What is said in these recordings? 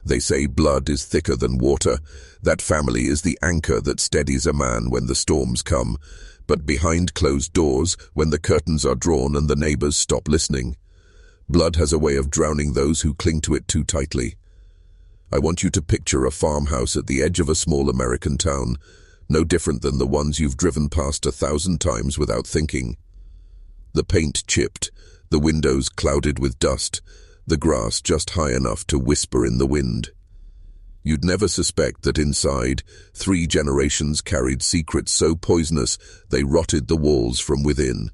They say blood is thicker than water. That family is the anchor that steadies a man when the storms come. But behind closed doors, when the curtains are drawn and the neighbors stop listening, blood has a way of drowning those who cling to it too tightly. I want you to picture a farmhouse at the edge of a small American town, no different than the ones you've driven past 1,000 times without thinking. The paint chipped, the windows clouded with dust, the grass just high enough to whisper in the wind. You'd never suspect that inside, 3 generations carried secrets so poisonous they rotted the walls from within.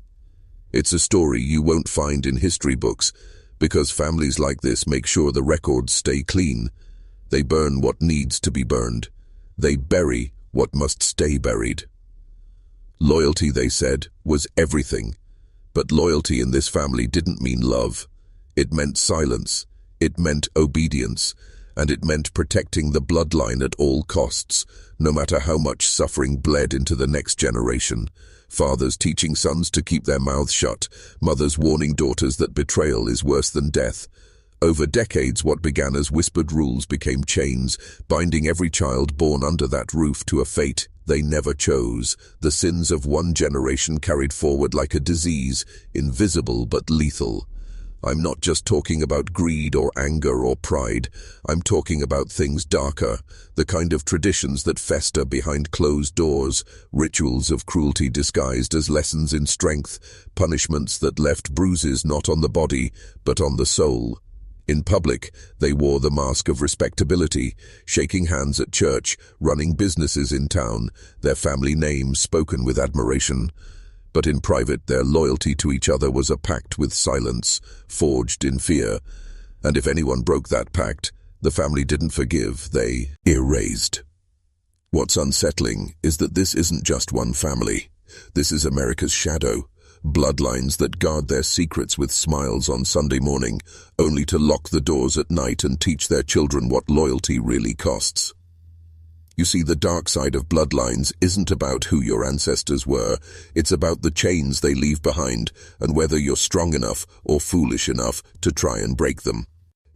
It's a story you won't find in history books, because families like this make sure the records stay clean. They burn what needs to be burned. They bury what must stay buried. Loyalty, they said, was everything. But loyalty in this family didn't mean love. It meant silence, it meant obedience, and it meant protecting the bloodline at all costs, no matter how much suffering bled into the next generation. Fathers teaching sons to keep their mouths shut, mothers warning daughters that betrayal is worse than death. Over decades, what began as whispered rules became chains, binding every child born under that roof to a fate they never chose. The sins of one generation carried forward like a disease, invisible but lethal. I'm not just talking about greed or anger or pride. I'm talking about things darker, the kind of traditions that fester behind closed doors, rituals of cruelty disguised as lessons in strength, punishments that left bruises not on the body, but on the soul. In public, they wore the mask of respectability, shaking hands at church, running businesses in town, their family names spoken with admiration. But in private, their loyalty to each other was a pact with silence, forged in fear. And if anyone broke that pact, the family didn't forgive, they erased. What's unsettling is that this isn't just one family. This is America's shadow. Bloodlines that guard their secrets with smiles on Sunday morning, only to lock the doors at night and teach their children what loyalty really costs. You see, the dark side of bloodlines isn't about who your ancestors were, it's about the chains they leave behind and whether you're strong enough or foolish enough to try and break them.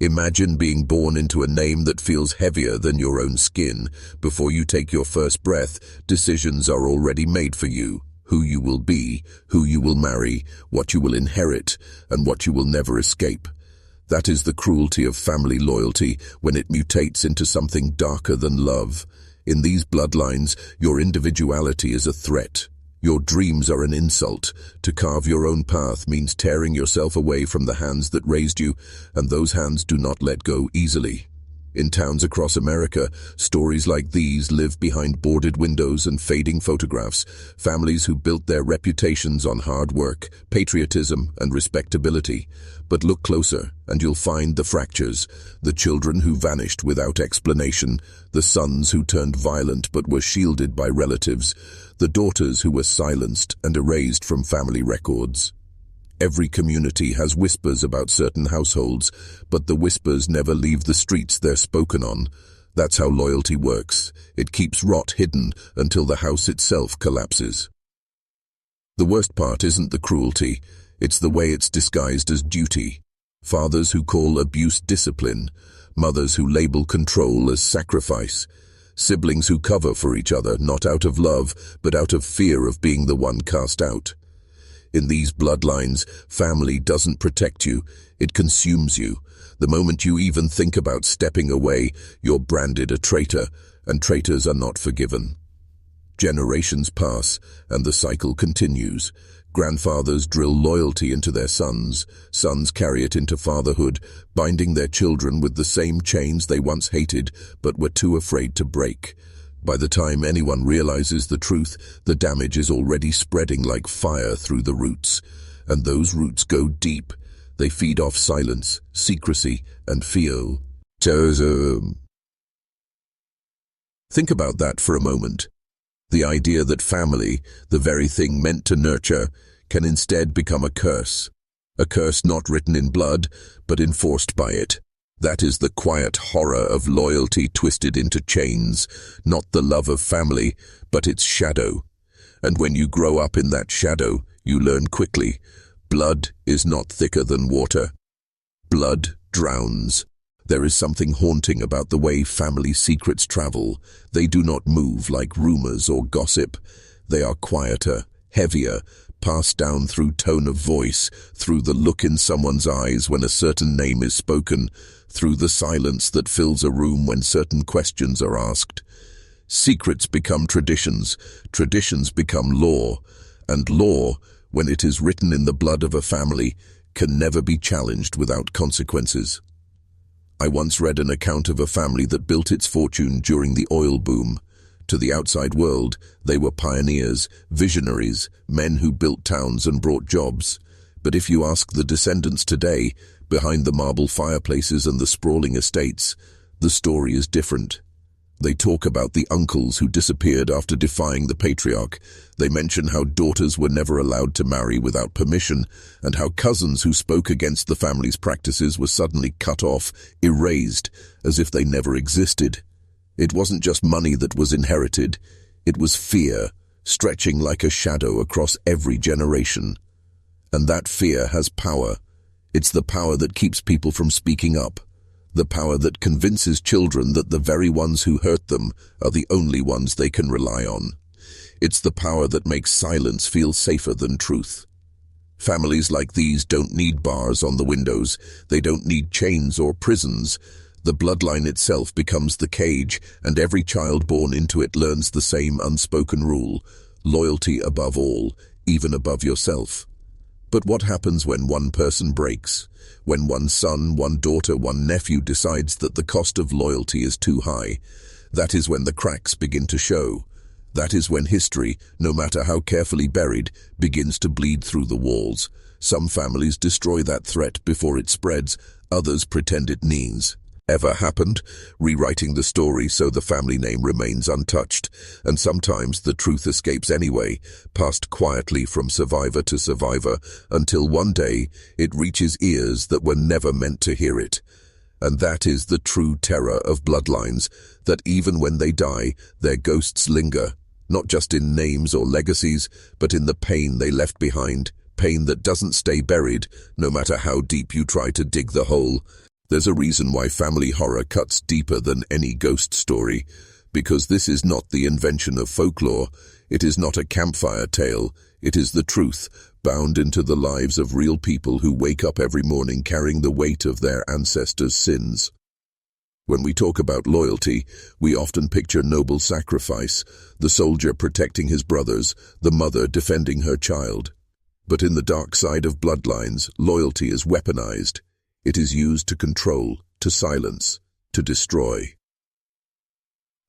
Imagine being born into a name that feels heavier than your own skin. Before you take your first breath, decisions are already made for you. Who you will be, who you will marry, what you will inherit, and what you will never escape. That is the cruelty of family loyalty when it mutates into something darker than love. In these bloodlines, your individuality is a threat. Your dreams are an insult. To carve your own path means tearing yourself away from the hands that raised you, and those hands do not let go easily. In towns across America, stories like these live behind boarded windows and fading photographs, families who built their reputations on hard work, patriotism, and respectability. But look closer, and you'll find the fractures, the children who vanished without explanation, the sons who turned violent but were shielded by relatives, the daughters who were silenced and erased from family records. Every community has whispers about certain households, but the whispers never leave the streets they're spoken on. That's how loyalty works. It keeps rot hidden until the house itself collapses. The worst part isn't the cruelty, it's the way it's disguised as duty. Fathers who call abuse discipline, mothers who label control as sacrifice, siblings who cover for each other not out of love, but out of fear of being the one cast out. In these bloodlines, family doesn't protect you, it consumes you. The moment you even think about stepping away, you're branded a traitor, and traitors are not forgiven. Generations pass, and the cycle continues. Grandfathers drill loyalty into their sons. Sons carry it into fatherhood, binding their children with the same chains they once hated, but were too afraid to break. By the time anyone realizes the truth, the damage is already spreading like fire through the roots. And those roots go deep. They feed off silence, secrecy, and fear. Think about that for a moment. The idea that family, the very thing meant to nurture, can instead become a curse. A curse not written in blood, but enforced by it. That is the quiet horror of loyalty twisted into chains, not the love of family, but its shadow. And when you grow up in that shadow, you learn quickly, blood is not thicker than water. Blood drowns. There is something haunting about the way family secrets travel. They do not move like rumors or gossip. They are quieter, heavier, passed down through tone of voice, through the look in someone's eyes when a certain name is spoken, through the silence that fills a room when certain questions are asked. Secrets become traditions, traditions become law, and law, when it is written in the blood of a family, can never be challenged without consequences. I once read an account of a family that built its fortune during the oil boom. To the outside world, they were pioneers, visionaries, men who built towns and brought jobs. But if you ask the descendants today, behind the marble fireplaces and the sprawling estates, the story is different. They talk about the uncles who disappeared after defying the patriarch. They mention how daughters were never allowed to marry without permission, and how cousins who spoke against the family's practices were suddenly cut off, erased, as if they never existed. It wasn't just money that was inherited, it was fear, stretching like a shadow across every generation. And that fear has power. It's the power that keeps people from speaking up. The power that convinces children that the very ones who hurt them are the only ones they can rely on. It's the power that makes silence feel safer than truth. Families like these don't need bars on the windows. They don't need chains or prisons. The bloodline itself becomes the cage, and every child born into it learns the same unspoken rule: loyalty above all, even above yourself. But what happens when one person breaks? When one son, one daughter, one nephew decides that the cost of loyalty is too high? That is when the cracks begin to show. That is when history, no matter how carefully buried, begins to bleed through the walls. Some families destroy that threat before it spreads, others pretend it needs. Ever happened? Rewriting the story so the family name remains untouched, and sometimes the truth escapes anyway, passed quietly from survivor to survivor, until one day it reaches ears that were never meant to hear it. And that is the true terror of bloodlines, that even when they die, their ghosts linger, not just in names or legacies, but in the pain they left behind, pain that doesn't stay buried, no matter how deep you try to dig the hole. There's a reason why family horror cuts deeper than any ghost story, because this is not the invention of folklore. It is not a campfire tale. It is the truth, bound into the lives of real people who wake up every morning carrying the weight of their ancestors' sins. When we talk about loyalty, we often picture noble sacrifice, the soldier protecting his brothers, the mother defending her child. But in the dark side of bloodlines, loyalty is weaponized. It is used to control, to silence, to destroy.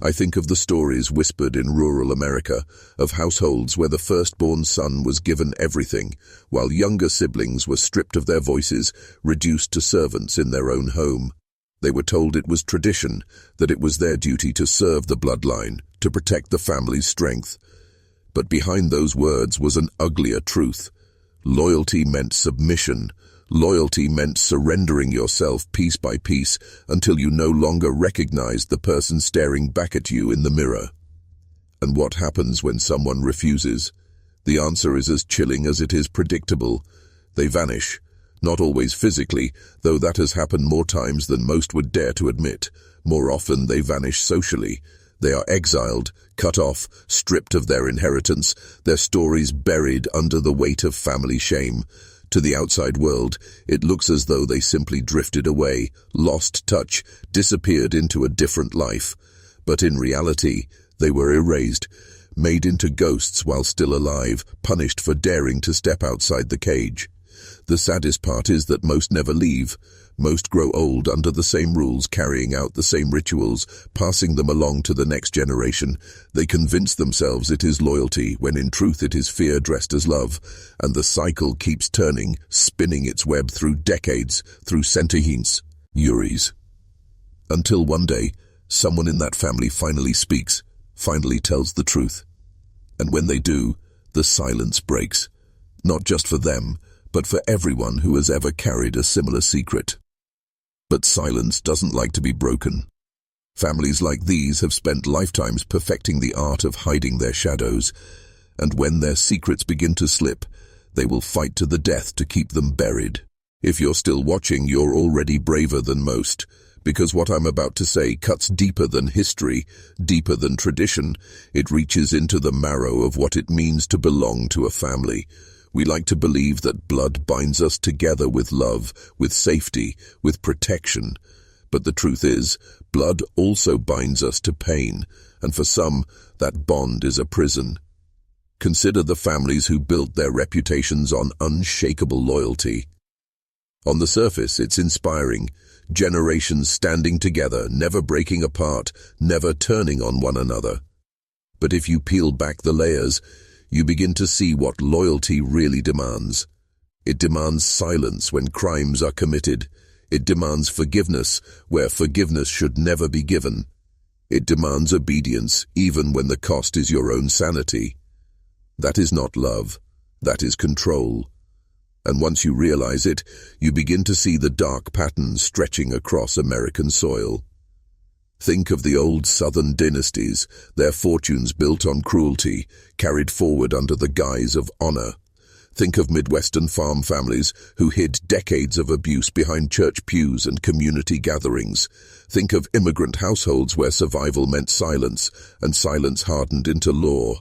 I think of the stories whispered in rural America, of households where the firstborn son was given everything, while younger siblings were stripped of their voices, reduced to servants in their own home. They were told it was tradition, that it was their duty to serve the bloodline, to protect the family's strength. But behind those words was an uglier truth. Loyalty meant submission. Loyalty meant surrendering yourself piece by piece until you no longer recognized the person staring back at you in the mirror. And what happens when someone refuses? The answer is as chilling as it is predictable. They vanish. Not always physically, though that has happened more times than most would dare to admit. More often they vanish socially. They are exiled, cut off, stripped of their inheritance, their stories buried under the weight of family shame. To the outside world, it looks as though they simply drifted away, lost touch, disappeared into a different life. But in reality, they were erased, made into ghosts while still alive, punished for daring to step outside the cage. The saddest part is that most never leave. Most grow old under the same rules, carrying out the same rituals, passing them along to the next generation. They convince themselves it is loyalty, when in truth it is fear dressed as love. And the cycle keeps turning, spinning its web through decades, through centuries, eerie's. Until one day, someone in that family finally speaks, finally tells the truth. And when they do, the silence breaks. Not just for them, but for everyone who has ever carried a similar secret. But silence doesn't like to be broken. Families like these have spent lifetimes perfecting the art of hiding their shadows, and when their secrets begin to slip, they will fight to the death to keep them buried. If you're still watching, you're already braver than most, Because what I'm about to say cuts deeper than history, deeper than tradition. It reaches into the marrow of what it means to belong to a family. We like to believe that blood binds us together with love, with safety, with protection. But the truth is, blood also binds us to pain, and for some, that bond is a prison. Consider the families who built their reputations on unshakable loyalty. On the surface, it's inspiring. Generations standing together, never breaking apart, never turning on one another. But if you peel back the layers, you begin to see what loyalty really demands. It demands silence when crimes are committed. It demands forgiveness where forgiveness should never be given. It demands obedience even when the cost is your own sanity. That is not love. That is control. And once you realize it, you begin to see the dark patterns stretching across American soil. Think of the old southern dynasties, their fortunes built on cruelty, carried forward under the guise of honor. Think of Midwestern farm families who hid decades of abuse behind church pews and community gatherings. Think of immigrant households where survival meant silence, and silence hardened into law.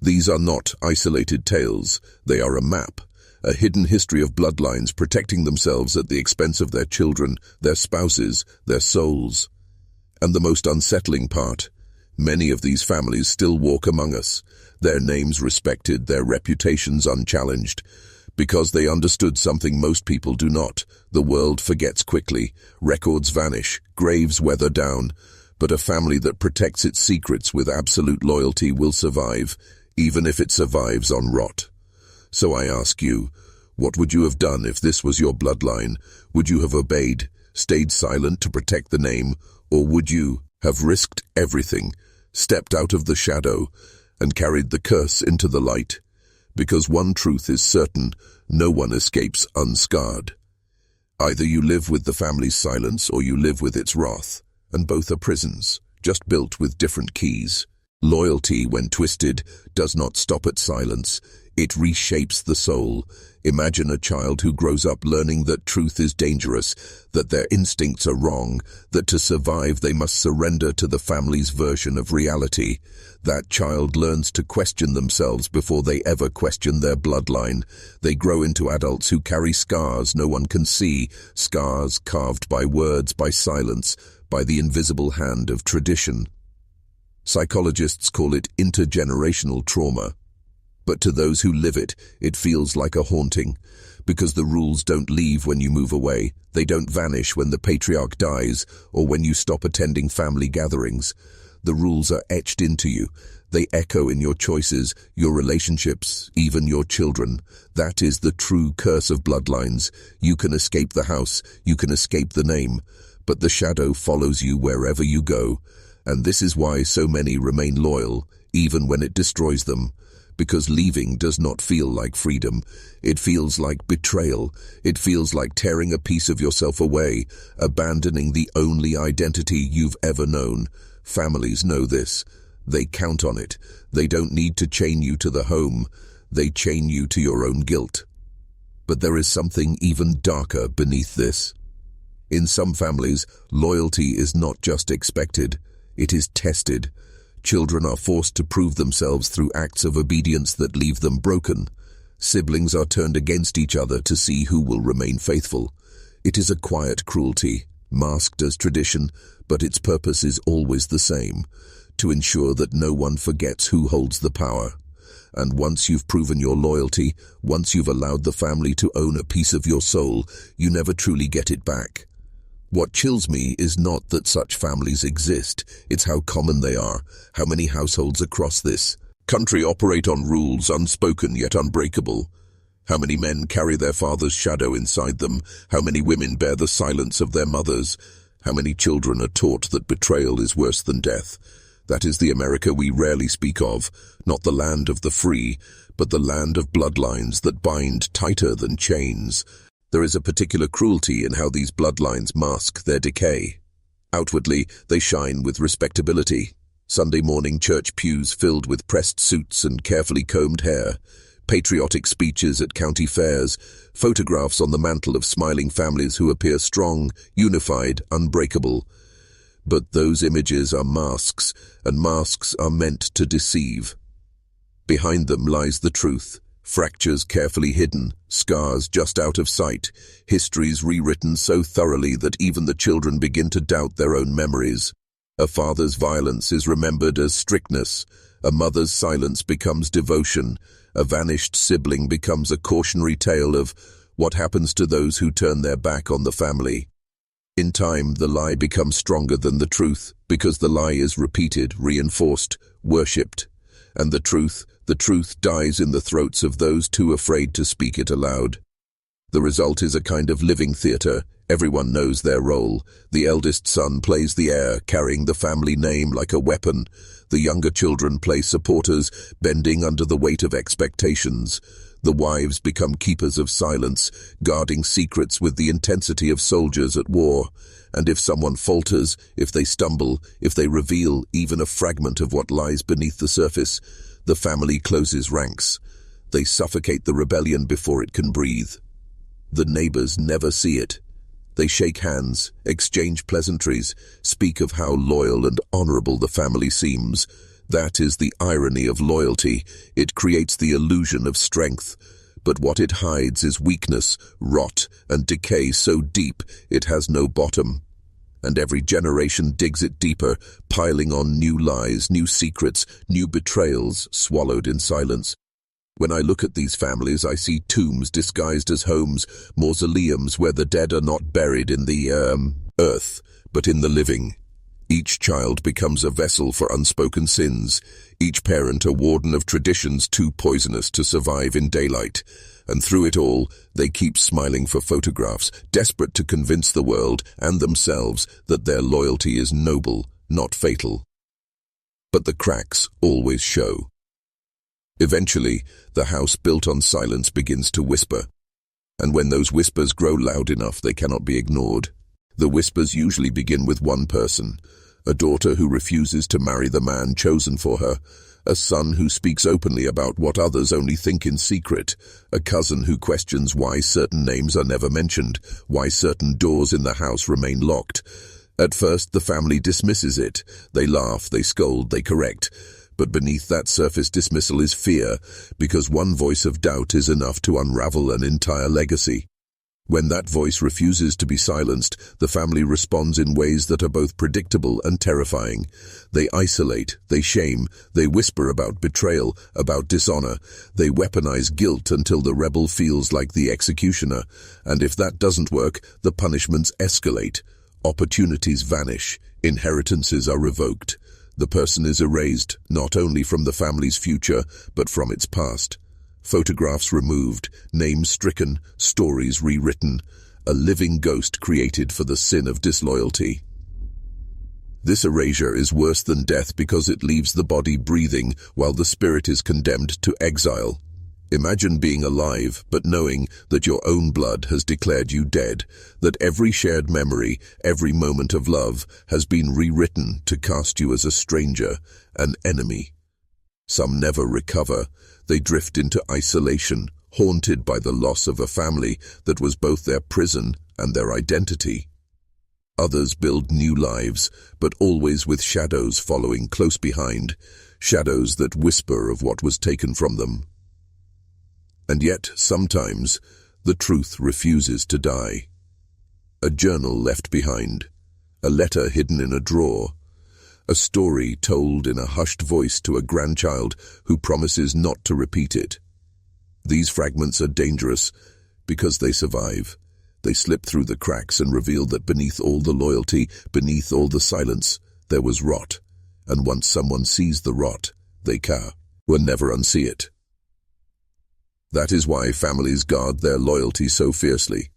These are not isolated tales. They are a map, a hidden history of bloodlines protecting themselves at the expense of their children, their spouses, their souls. And the most unsettling part, many of these families still walk among us, their names respected, their reputations unchallenged, because they understood something most people do not. The world forgets quickly, records vanish, graves weather down, but a family that protects its secrets with absolute loyalty will survive, even if it survives on rot. So I ask you, what would you have done if this was your bloodline? Would you have obeyed, stayed silent to protect the name, or would you have risked everything, stepped out of the shadow, and carried the curse into the light? Because one truth is certain, no one escapes unscarred. Either you live with the family's silence or you live with its wrath, and both are prisons, just built with different keys. Loyalty, when twisted, does not stop at silence. It reshapes the soul. Imagine a child who grows up learning that truth is dangerous, that their instincts are wrong, that to survive they must surrender to the family's version of reality. That child learns to question themselves before they ever question their bloodline. They grow into adults who carry scars no one can see, scars carved by words, by silence, by the invisible hand of tradition. Psychologists call it intergenerational trauma. But to those who live it, it feels like a haunting, because the rules don't leave when you move away. They don't vanish when the patriarch dies or when you stop attending family gatherings. The rules are etched into you. They echo in your choices, your relationships, even your children. That is the true curse of bloodlines. You can escape the house, you can escape the name, but the shadow follows you wherever you go. And this is why so many remain loyal, even when it destroys them. Because leaving does not feel like freedom. It feels like betrayal. It feels like tearing a piece of yourself away, abandoning the only identity you've ever known. Families know this. They count on it. They don't need to chain you to the home. They chain you to your own guilt. But there is something even darker beneath this. In some families, loyalty is not just expected. It is tested. Children are forced to prove themselves through acts of obedience that leave them broken. Siblings are turned against each other to see who will remain faithful. It is a quiet cruelty, masked as tradition, but its purpose is always the same, to ensure that no one forgets who holds the power. And once you've proven your loyalty, once you've allowed the family to own a piece of your soul, you never truly get it back. What chills me is not that such families exist, it's how common they are, how many households across this country operate on rules unspoken yet unbreakable. How many men carry their father's shadow inside them, how many women bear the silence of their mothers, how many children are taught that betrayal is worse than death. That is the America we rarely speak of, not the land of the free, but the land of bloodlines that bind tighter than chains. There is a particular cruelty in how these bloodlines mask their decay. Outwardly, they shine with respectability. Sunday morning church pews filled with pressed suits and carefully combed hair. patriotic speeches at county fairs, photographs on the mantle of smiling families who appear strong, unified, unbreakable. But those images are masks, and masks are meant to deceive. Behind them lies the truth, fractures carefully hidden, scars just out of sight, histories rewritten so thoroughly that even the children begin to doubt their own memories. A father's violence is remembered as strictness, a mother's silence becomes devotion, a vanished sibling becomes a cautionary tale of what happens to those who turn their back on the family. In time, the lie becomes stronger than the truth, because the lie is repeated, reinforced, worshipped. And the truth dies in the throats of those too afraid to speak it aloud. The result is a kind of living theatre. Everyone knows their role. The eldest son plays the heir, carrying the family name like a weapon. The younger children play supporters, bending under the weight of expectations. The wives become keepers of silence, guarding secrets with the intensity of soldiers at war. And if someone falters, if they stumble, if they reveal even a fragment of what lies beneath the surface, the family closes ranks. They suffocate the rebellion before it can breathe. The neighbors never see it. They shake hands, exchange pleasantries, speak of how loyal and honorable the family seems. That is the irony of loyalty. It creates the illusion of strength. But what it hides is weakness, rot, and decay so deep it has no bottom. And every generation digs it deeper, piling on new lies, new secrets, new betrayals, swallowed in silence. When I look at these families, I see tombs disguised as homes, mausoleums where the dead are not buried in the earth, but in the living. Each child becomes a vessel for unspoken sins, each parent a warden of traditions too poisonous to survive in daylight. And through it all, they keep smiling for photographs, desperate to convince the world and themselves that their loyalty is noble, not fatal. But the cracks always show. Eventually, the house built on silence begins to whisper. And when those whispers grow loud enough, they cannot be ignored. The whispers usually begin with one person, a daughter who refuses to marry the man chosen for her, a son who speaks openly about what others only think in secret, a cousin who questions why certain names are never mentioned, why certain doors in the house remain locked. At first, the family dismisses it. They laugh, they scold, they correct. But beneath that surface dismissal is fear, because one voice of doubt is enough to unravel an entire legacy. When that voice refuses to be silenced, the family responds in ways that are both predictable and terrifying. They isolate, they shame, they whisper about betrayal, about dishonor. They weaponize guilt until the rebel feels like the executioner. And if that doesn't work, the punishments escalate. Opportunities vanish, inheritances are revoked. The person is erased, not only from the family's future, but from its past. Photographs removed, names stricken, stories rewritten, a living ghost created for the sin of disloyalty. This erasure is worse than death because it leaves the body breathing while the spirit is condemned to exile. Imagine being alive, but knowing that your own blood has declared you dead, that every shared memory, every moment of love, has been rewritten to cast you as a stranger, an enemy. Some never recover. They drift into isolation, haunted by the loss of a family that was both their prison and their identity. Others build new lives, but always with shadows following close behind, shadows that whisper of what was taken from them. And yet, sometimes, the truth refuses to die. A journal left behind, a letter hidden in a drawer, a story told in a hushed voice to a grandchild who promises not to repeat it. These fragments are dangerous because they survive. They slip through the cracks and reveal that beneath all the loyalty, beneath all the silence, there was rot. And once someone sees the rot, they will never unsee it. That is why families guard their loyalty so fiercely.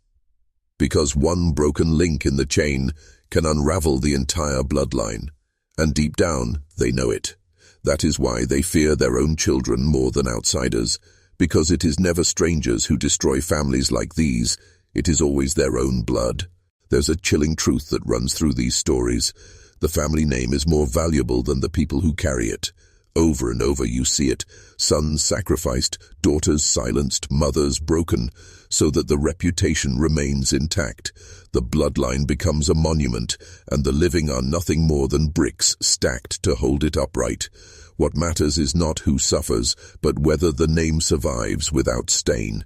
Because one broken link in the chain can unravel the entire bloodline. And deep down, they know it. That is why they fear their own children more than outsiders. Because it is never strangers who destroy families like these. It is always their own blood. There's a chilling truth that runs through these stories. The family name is more valuable than the people who carry it. over and over you see it. Sons sacrificed, daughters silenced, mothers broken, so that the reputation remains intact. The bloodline becomes a monument, and the living are nothing more than bricks stacked to hold it upright. What matters is not who suffers, but whether the name survives without stain.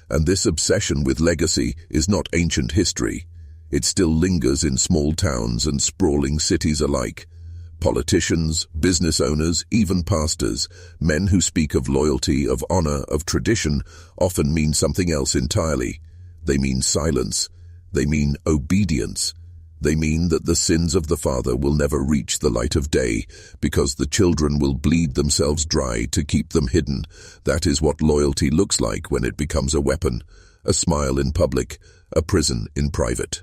And this obsession with legacy is not ancient history. It still lingers in small towns and sprawling cities alike. Politicians, business owners, even pastors, men who speak of loyalty, of honor, of tradition, often mean something else entirely. They mean silence. They mean obedience. They mean that the sins of the father will never reach the light of day, because the children will bleed themselves dry to keep them hidden. That is what loyalty looks like when it becomes a weapon, a smile in public, a prison in private.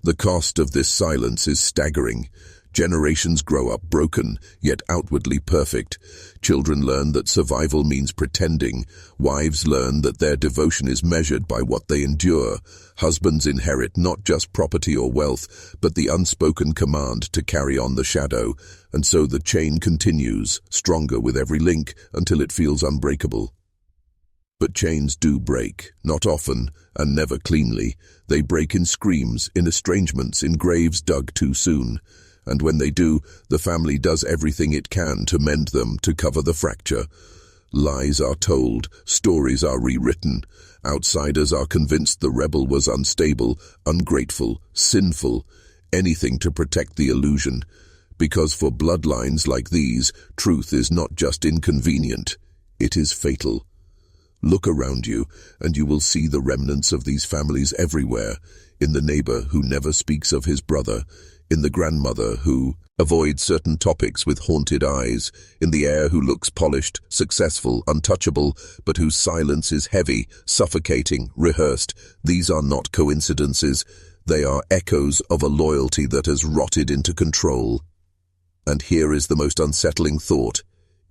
The cost of this silence is staggering. Generations grow up broken, yet outwardly perfect. Children learn that survival means pretending. Wives learn that their devotion is measured by what they endure. Husbands inherit not just property or wealth, but the unspoken command to carry on the shadow. And so the chain continues, stronger with every link, until it feels unbreakable. But chains do break, not often, and never cleanly. They break in screams, in estrangements, in graves dug too soon. And when they do, the family does everything it can to mend them, to cover the fracture. Lies are told, stories are rewritten. Outsiders are convinced the rebel was unstable, ungrateful, sinful, anything to protect the illusion. Because for bloodlines like these, truth is not just inconvenient, it is fatal. Look around you, and you will see the remnants of these families everywhere, in the neighbor who never speaks of his brother, in the grandmother who avoids certain topics with haunted eyes, in the heir who looks polished, successful, untouchable, but whose silence is heavy, suffocating, rehearsed. These are not coincidences. They are echoes of a loyalty that has rotted into control. And here is the most unsettling thought.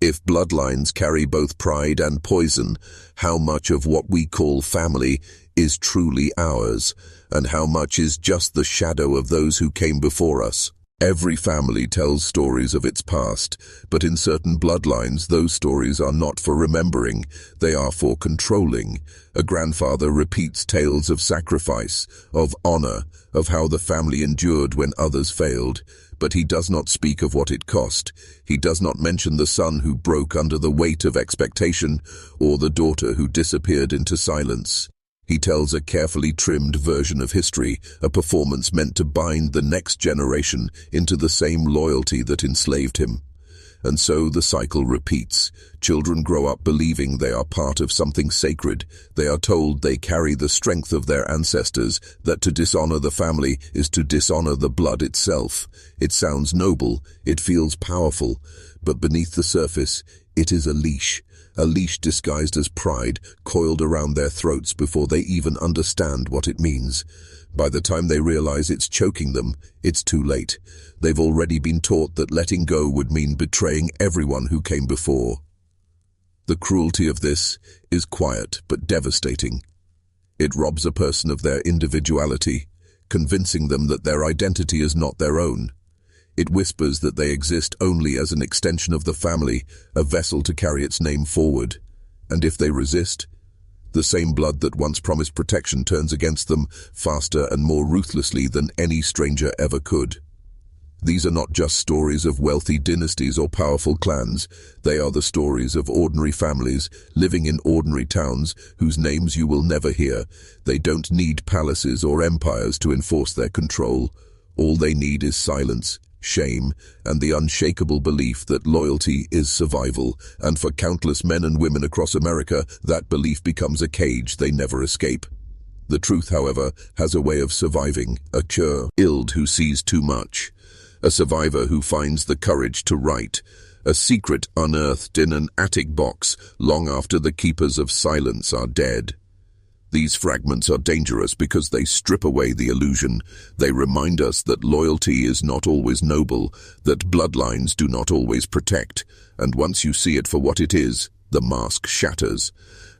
If bloodlines carry both pride and poison, how much of what we call family is truly ours, and how much is just the shadow of those who came before us? Every family tells stories of its past, but in certain bloodlines those stories are not for remembering, they are for controlling. A grandfather repeats tales of sacrifice, of honor, of how the family endured when others failed. But he does not speak of what it cost. He does not mention the son who broke under the weight of expectation, or the daughter who disappeared into silence. He tells a carefully trimmed version of history, a performance meant to bind the next generation into the same loyalty that enslaved him. And so the cycle repeats. Children grow up believing they are part of something sacred. They are told they carry the strength of their ancestors, that to dishonor the family is to dishonor the blood itself. It sounds noble, it feels powerful, but beneath the surface, it is a leash disguised as pride, coiled around their throats before they even understand what it means. By the time they realize it's choking them, it's too late. They've already been taught that letting go would mean betraying everyone who came before. The cruelty of this is quiet but devastating. It robs a person of their individuality, convincing them that their identity is not their own. It whispers that they exist only as an extension of the family, a vessel to carry its name forward. And if they resist, the same blood that once promised protection turns against them faster and more ruthlessly than any stranger ever could. These are not just stories of wealthy dynasties or powerful clans. They are the stories of ordinary families living in ordinary towns whose names you will never hear. They don't need palaces or empires to enforce their control. All they need is silence, shame, and the unshakable belief that loyalty is survival, and for countless men and women across America, that belief becomes a cage they never escape. The truth, however, has a way of surviving, a child who sees too much, a survivor who finds the courage to write, a secret unearthed in an attic box long after the keepers of silence are dead. These fragments are dangerous because they strip away the illusion. They remind us that loyalty is not always noble, that bloodlines do not always protect, and once you see it for what it is, the mask shatters.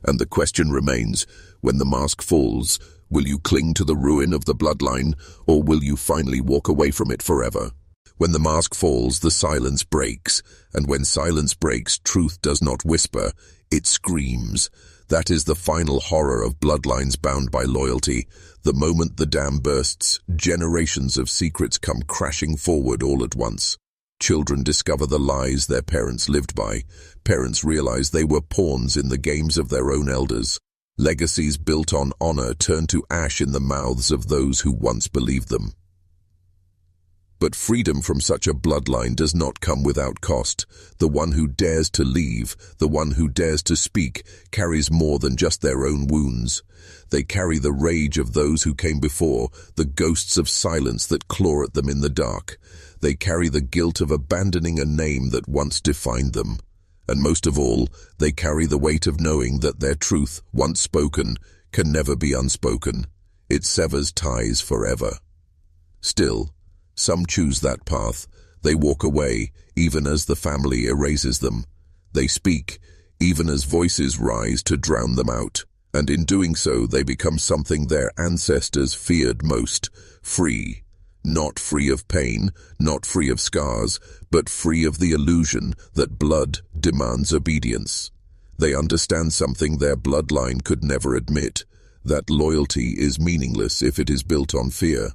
And the question remains, when the mask falls, will you cling to the ruin of the bloodline, or will you finally walk away from it forever? When the mask falls, the silence breaks, and when silence breaks, truth does not whisper, it screams. That is the final horror of bloodlines bound by loyalty. The moment the dam bursts, generations of secrets come crashing forward all at once. Children discover the lies their parents lived by. Parents realize they were pawns in the games of their own elders. Legacies built on honor turn to ash in the mouths of those who once believed them. But freedom from such a bloodline does not come without cost. The one who dares to leave, the one who dares to speak, carries more than just their own wounds. They carry the rage of those who came before, the ghosts of silence that claw at them in the dark. They carry the guilt of abandoning a name that once defined them. And most of all, they carry the weight of knowing that their truth, once spoken, can never be unspoken. It severs ties forever. Still, some choose that path. They walk away, even as the family erases them. They speak, even as voices rise to drown them out. And in doing so, they become something their ancestors feared most: free. Not free of pain, not free of scars, but free of the illusion that blood demands obedience. They understand something their bloodline could never admit: that loyalty is meaningless if it is built on fear,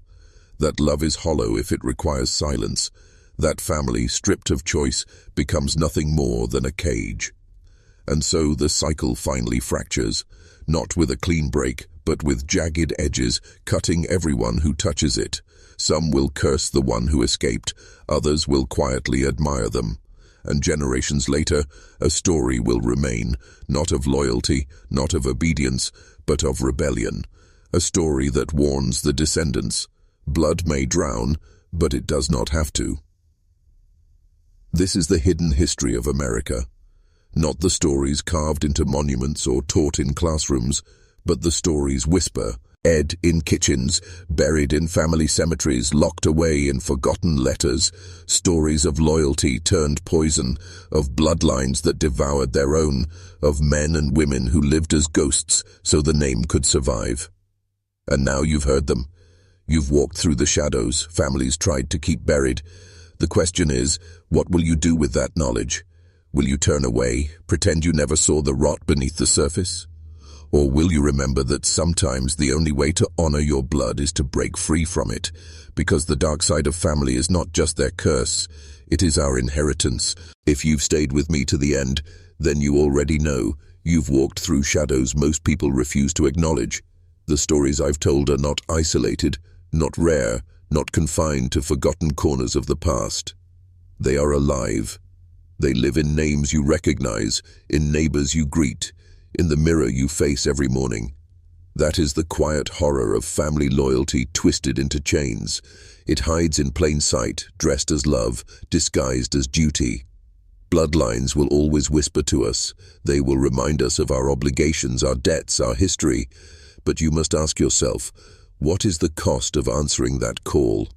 that love is hollow if it requires silence, that family, stripped of choice, becomes nothing more than a cage. And so the cycle finally fractures, not with a clean break, but with jagged edges, cutting everyone who touches it. Some will curse the one who escaped, others will quietly admire them. And generations later, a story will remain, not of loyalty, not of obedience, but of rebellion. A story that warns the descendants: blood may drown, but it does not have to. This is the hidden history of America. Not the stories carved into monuments or taught in classrooms, but the stories whisper, hid in kitchens, buried in family cemeteries, locked away in forgotten letters. Stories of loyalty turned poison, of bloodlines that devoured their own, of men and women who lived as ghosts so the name could survive. And now you've heard them. You've walked through the shadows families tried to keep buried. The question is, what will you do with that knowledge? Will you turn away, pretend you never saw the rot beneath the surface? Or will you remember that sometimes the only way to honor your blood is to break free from it? Because the dark side of family is not just their curse, it is our inheritance. If you've stayed with me to the end, then you already know you've walked through shadows most people refuse to acknowledge. The stories I've told are not isolated, not rare, not confined to forgotten corners of the past. They are alive. They live in names you recognize, in neighbors you greet, in the mirror you face every morning. That is the quiet horror of family loyalty twisted into chains. It hides in plain sight, dressed as love, disguised as duty. Bloodlines will always whisper to us. They will remind us of our obligations, our debts, our history. But you must ask yourself, what is the cost of answering that call?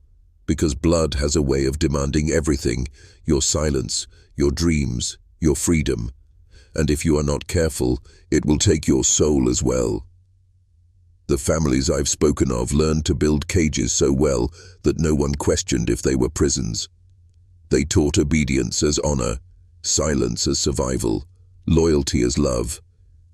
Because blood has a way of demanding everything: your silence, your dreams, your freedom. And if you are not careful, it will take your soul as well. The families I've spoken of learned to build cages so well that no one questioned if they were prisons. They taught obedience as honor, silence as survival, loyalty as love.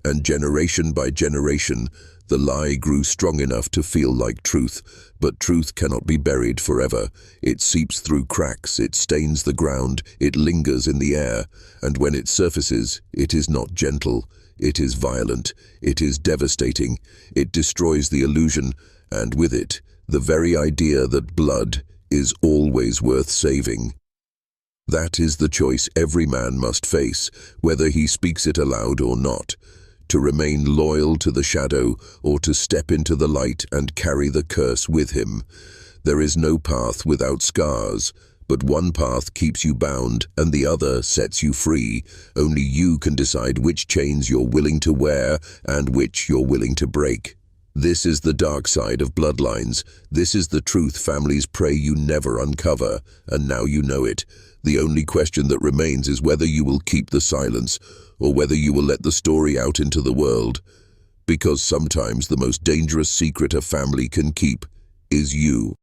And generation by generation, the lie grew strong enough to feel like truth, but truth cannot be buried forever. It seeps through cracks, it stains the ground, it lingers in the air, and when it surfaces, it is not gentle, it is violent, it is devastating. It destroys the illusion, and with it, the very idea that blood is always worth saving. That is the choice every man must face, whether he speaks it aloud or not. To remain loyal to the shadow, or to step into the light and carry the curse with him. There is no path without scars, but one path keeps you bound and the other sets you free. Only you can decide which chains you're willing to wear and which you're willing to break. This is the dark side of bloodlines. This is the truth families pray you never uncover, and now you know it. The only question that remains is whether you will keep the silence, or whether you will let the story out into the world. Because sometimes the most dangerous secret a family can keep is you.